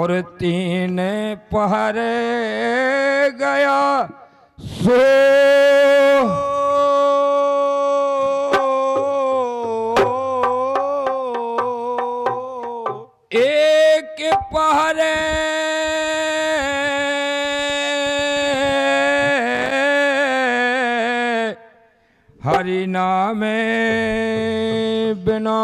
और 3 पहर गया सो एक पहर हरि नाम बिना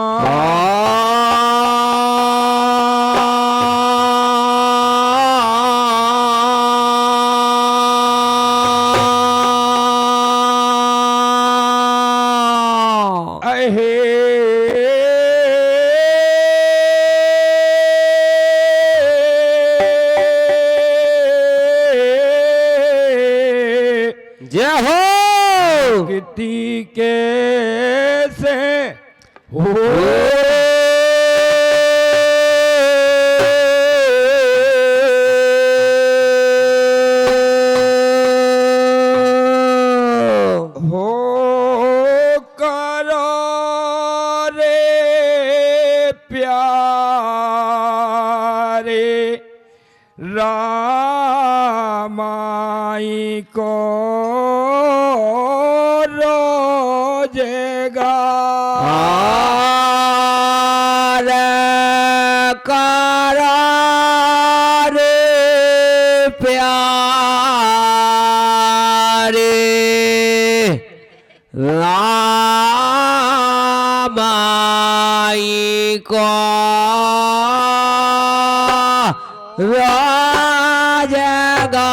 जय हो किति कैसे हो करो रे प्यारे रामाई को रोजेगा करार प्यारे रामाई को रोजेगा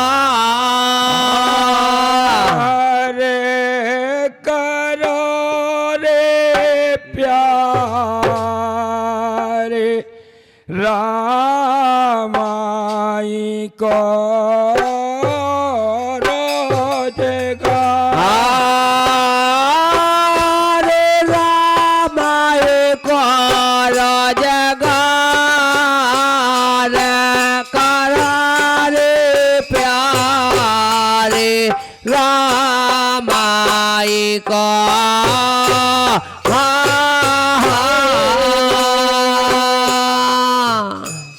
रामाई को रोजेगा रे रामाई को रोजेगा रे करारे प्यारे रामाई को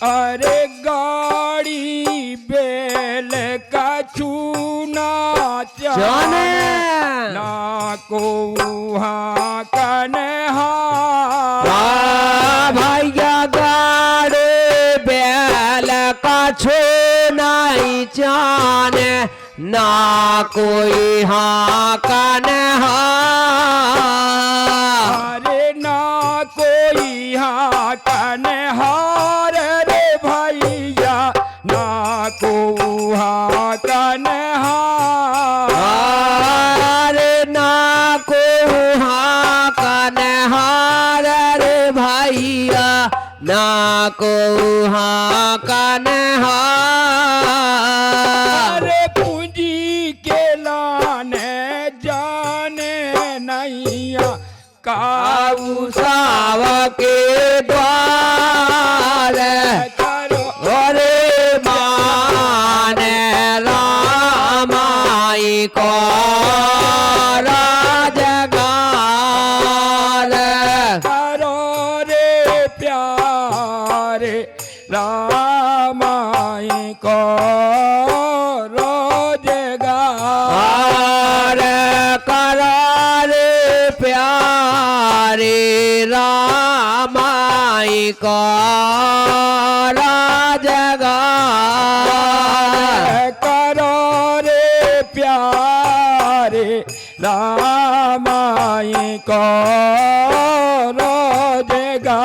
अरे गाड़ी बेल का चूना जाने ना को कन्हा भैया गाड़ी बेल का छूनाई जाने ना कोई हाँ कन्हा अरे ना कोई हाँ कन्हा को कन्हा रे ना को हाँ कन्हा रे भैया ना को हाँ कन्हा रे पूंजी के लाने जाने नैया काऊ साव के द्वार को राजगार करो रे प्यारे रामाई को रोजेगार करो रे प्यारे रामाई को राजगार करो रे प्यारे रामाई को रोजेगार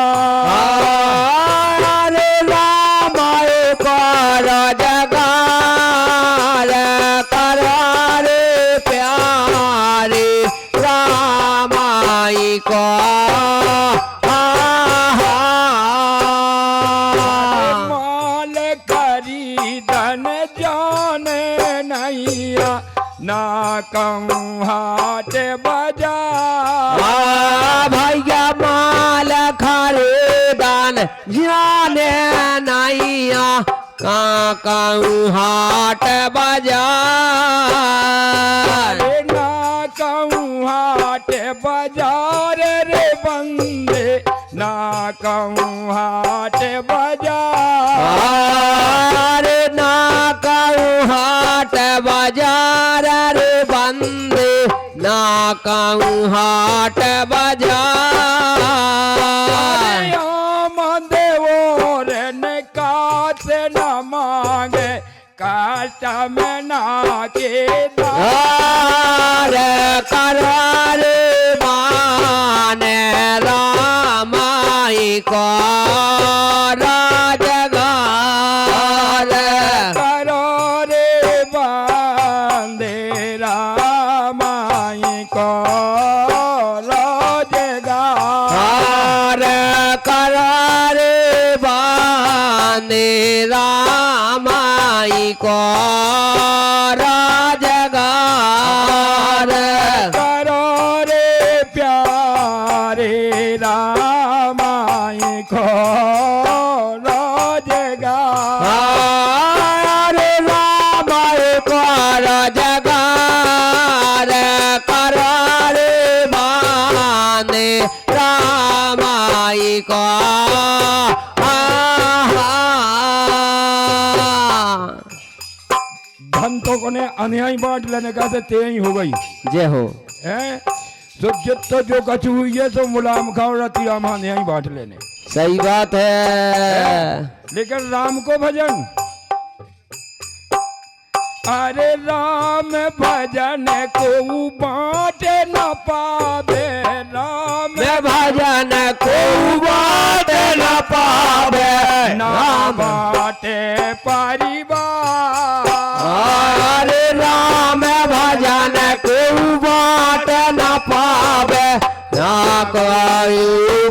रामाई को रोजेगार करो रे प्यारे रामाई को माल खरीदन जाने नैया ना कहूँ हाट बाजार भैया माल खरीदन जाने नैया कहूँ हाट बाजार ना कहूँ हाट बाजार रे बंदे ना कहूँ हाट बाजार अरे ना कहूँ हाट बाजार रे बंदे ना कहूँ हाट बाजार से न मांगे काट में ना के करार माने रामाई को राजगार करो रे बंदे रामाई को रोजगार करार बांधे रामाई को राजगार करो रे प्यारे रामाई को रोजगार रामाई को रोजगार करार बांधे रामाई को धन तो कोने अन्याय बांट लेने का से ते ही हो गई जय हो हैं तो जितना जो कछु हुई है तो मुलाम खाओ रति राम अन्याय बांट लेने सही बात है लेकिन राम को भजन अरे राम भजन को बांट न पावे राम भजन को बांट न पावे ना बाटे परिवार अरे राम भजन को बांट न पावे ना कोई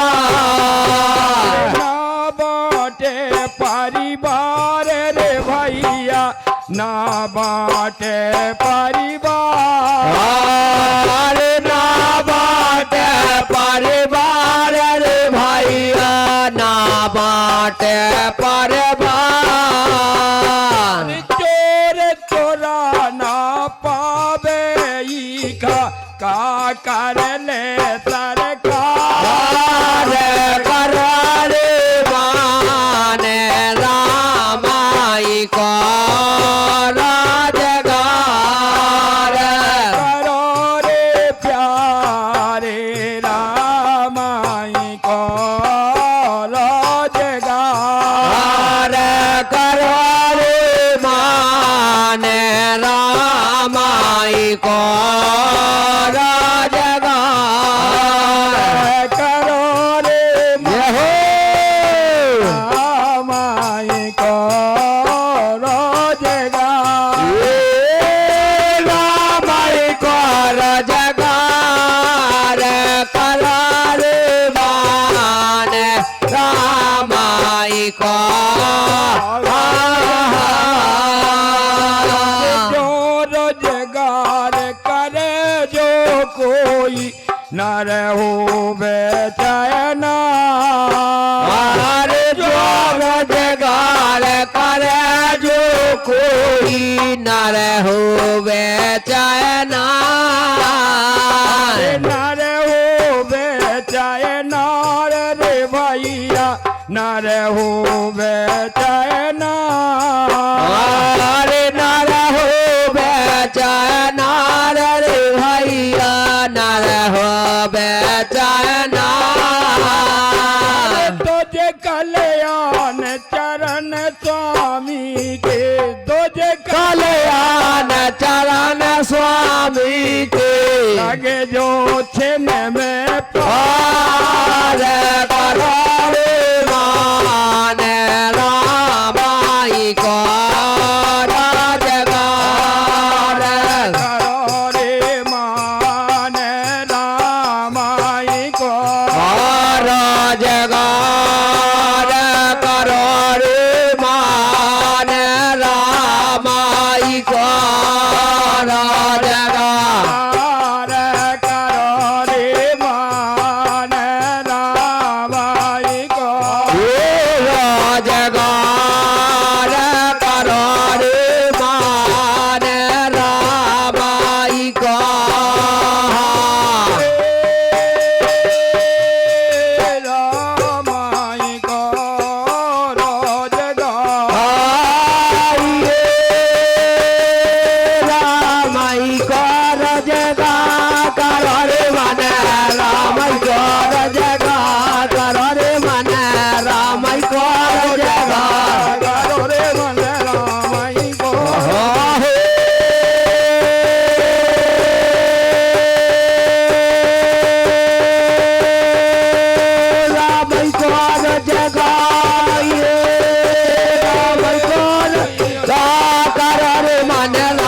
परिवार ना बाटे परिवार रे भैया ना बाटे परिवार ना बाटे परिवार रे भैया ना बाटे परिवार चोर चोरा ना पावे का कर ले सरकार करार माने रामाई को राजगार करो रे प्यारे रामाई को रोजगार करार माने रामाई को राजगार करो रे रामाई को रोजगार रामाई को राजगार करार माने रामाई को जो रोजगार करे जो कोई न रहो बेचैना अरे जो रोजगार करे जो कोई न रहो बेचैना न रहो बेचैना रे भैया न रहो बेचैना अरे न रहो बेचैना रे भैया न रहो बेचैना तुझे कल्याण चरण स्वामी के तुझे कल्याण चरण स्वामी के लगे जो छिन में पार करार माने रामाई को राजगार करो रे मान रामाई को राजगार करो रे मान रामाई को राजगार करो रे मान रामाई को राजगार करो रे मान रामाई को માન